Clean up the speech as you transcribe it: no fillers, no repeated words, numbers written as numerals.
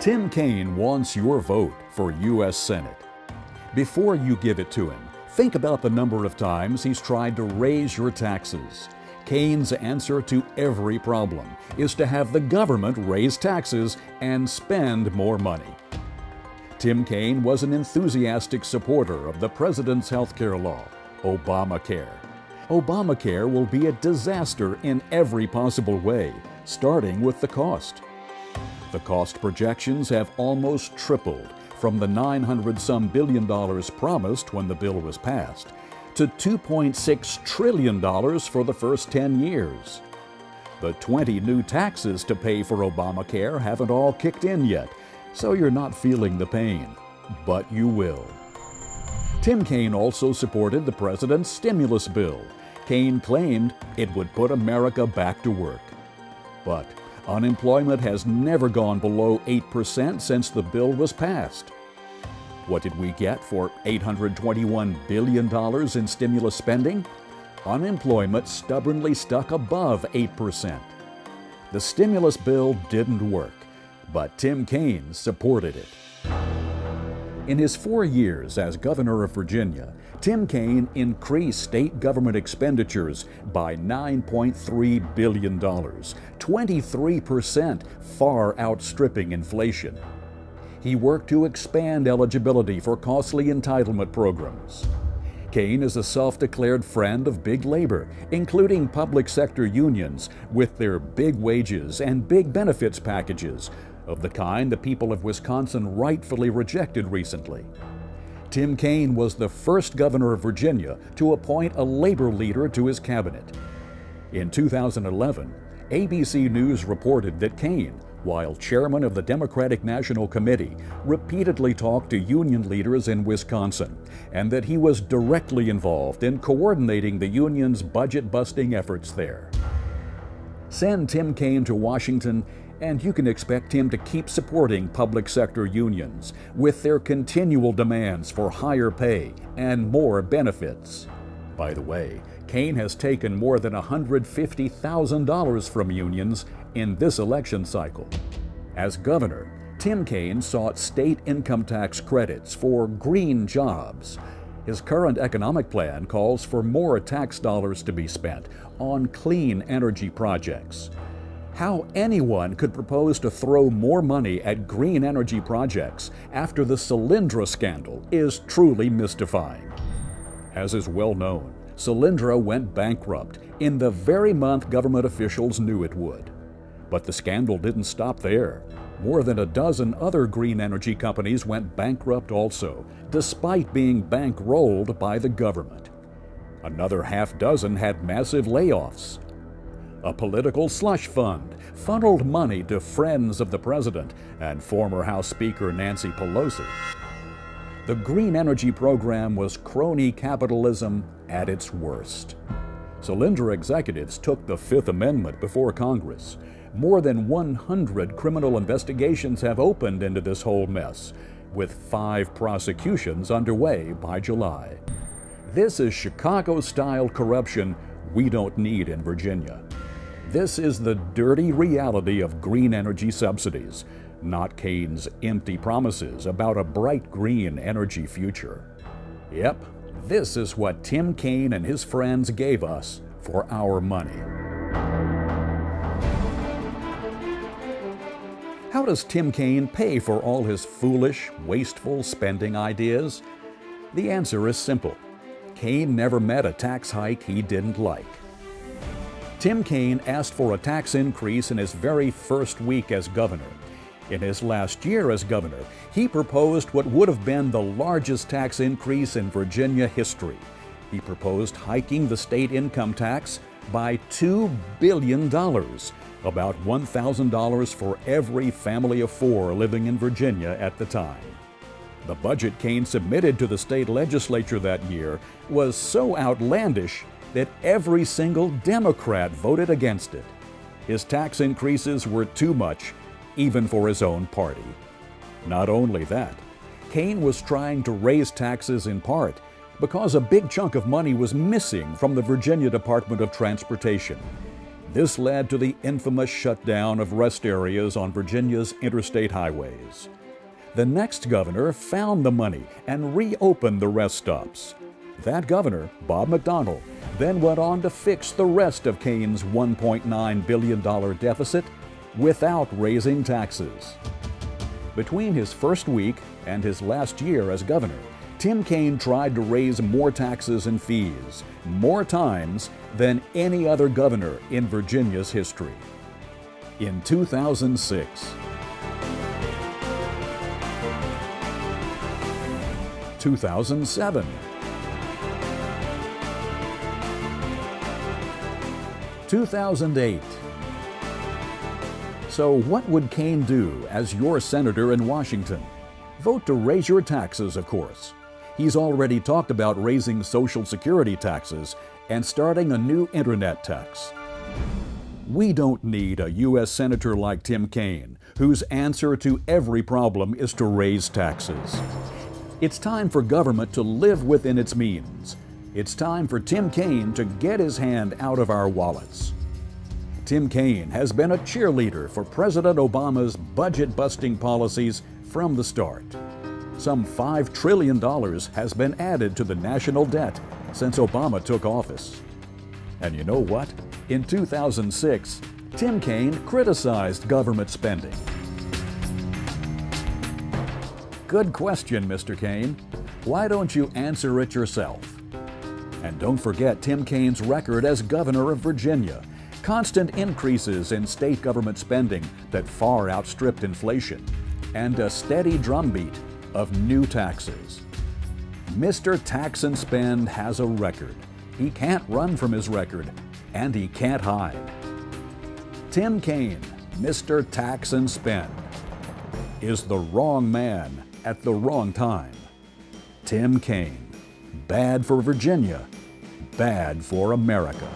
Tim Kaine wants your vote for U.S. Senate. Before you give it to him, think about the number of times he's tried to raise your taxes. Kaine's answer to every problem is to have the government raise taxes and spend more money. Tim Kaine was an enthusiastic supporter of the president's health care law, Obamacare. Obamacare will be a disaster in every possible way, starting with the cost. The cost projections have almost tripled from the $900-some billion promised when the bill was passed to $2.6 trillion for the first 10 years. The 20 new taxes to pay for Obamacare haven't all kicked in yet, so you're not feeling the pain, but you will. Tim Kaine also supported the president's stimulus bill. Kaine claimed it would put America back to work. But unemployment has never gone below 8% since the bill was passed. What did we get for $821 billion in stimulus spending? Unemployment stubbornly stuck above 8%. The stimulus bill didn't work, but Tim Kaine supported it. In his 4 years as governor of Virginia, Tim Kaine increased state government expenditures by $9.3 billion, 23%, far outstripping inflation. He worked to expand eligibility for costly entitlement programs. Kaine is a self-declared friend of big labor, including public sector unions with their big wages and big benefits packages, of the kind the people of Wisconsin rightfully rejected recently. Tim Kaine was the first governor of Virginia to appoint a labor leader to his cabinet. In 2011, ABC News reported that Kaine, while chairman of the Democratic National Committee, repeatedly talked to union leaders in Wisconsin, and that he was directly involved in coordinating the union's budget-busting efforts there. Send Tim Kaine to Washington, and you can expect him to keep supporting public sector unions with their continual demands for higher pay and more benefits. By the way, Kaine has taken more than $150,000 from unions in this election cycle. As governor, Tim Kaine sought state income tax credits for green jobs. His current economic plan calls for more tax dollars to be spent on clean energy projects. How anyone could propose to throw more money at green energy projects after the Solyndra scandal is truly mystifying. As is well known, Solyndra went bankrupt in the very month government officials knew it would. But the scandal didn't stop there. More than a dozen other green energy companies went bankrupt also, despite being bankrolled by the government. Another half dozen had massive layoffs. A political slush fund funneled money to friends of the president and former House Speaker Nancy Pelosi. The green energy program was crony capitalism at its worst. Solyndra executives took the Fifth Amendment before Congress. More than 100 criminal investigations have opened into this whole mess, with 5 prosecutions underway by July. This is Chicago-style corruption we don't need in Virginia. This is the dirty reality of green energy subsidies, not Kaine's empty promises about a bright green energy future. Yep, this is what Tim Kaine and his friends gave us for our money. How does Tim Kaine pay for all his foolish, wasteful spending ideas? The answer is simple. Kaine never met a tax hike he didn't like. Tim Kaine asked for a tax increase in his very first week as governor. In his last year as governor, he proposed what would have been the largest tax increase in Virginia history. He proposed hiking the state income tax by $2 billion, about $1,000 for every family of 4 living in Virginia at the time. The budget Kaine submitted to the state legislature that year was so outlandish that every single Democrat voted against it. His tax increases were too much, even for his own party. Not only that, Kaine was trying to raise taxes in part because a big chunk of money was missing from the Virginia Department of Transportation. This led to the infamous shutdown of rest areas on Virginia's interstate highways. The next governor found the money and reopened the rest stops. That governor, Bob McDonnell, then went on to fix the rest of Kaine's $1.9 billion deficit without raising taxes. Between his first week and his last year as governor, Tim Kaine tried to raise more taxes and fees, more times than any other governor in Virginia's history. In 2006, 2007, 2008. So what would Kaine do as your senator in Washington? Vote to raise your taxes, of course. He's already talked about raising Social Security taxes and starting a new internet tax. We don't need a U.S. senator like Tim Kaine, whose answer to every problem is to raise taxes. It's time for government to live within its means. It's time for Tim Kaine to get his hand out of our wallets. Tim Kaine has been a cheerleader for President Obama's budget-busting policies from the start. Some $5 trillion has been added to the national debt since Obama took office. And you know what? In 2006, Tim Kaine criticized government spending. Good question, Mr. Kaine. Why don't you answer it yourself? And don't forget Tim Kaine's record as governor of Virginia. Constant increases in state government spending that far outstripped inflation, and a steady drumbeat of new taxes. Mr. Tax and Spend has a record. He can't run from his record, and he can't hide. Tim Kaine, Mr. Tax and Spend, is the wrong man at the wrong time. Tim Kaine, bad for Virginia, bad for America.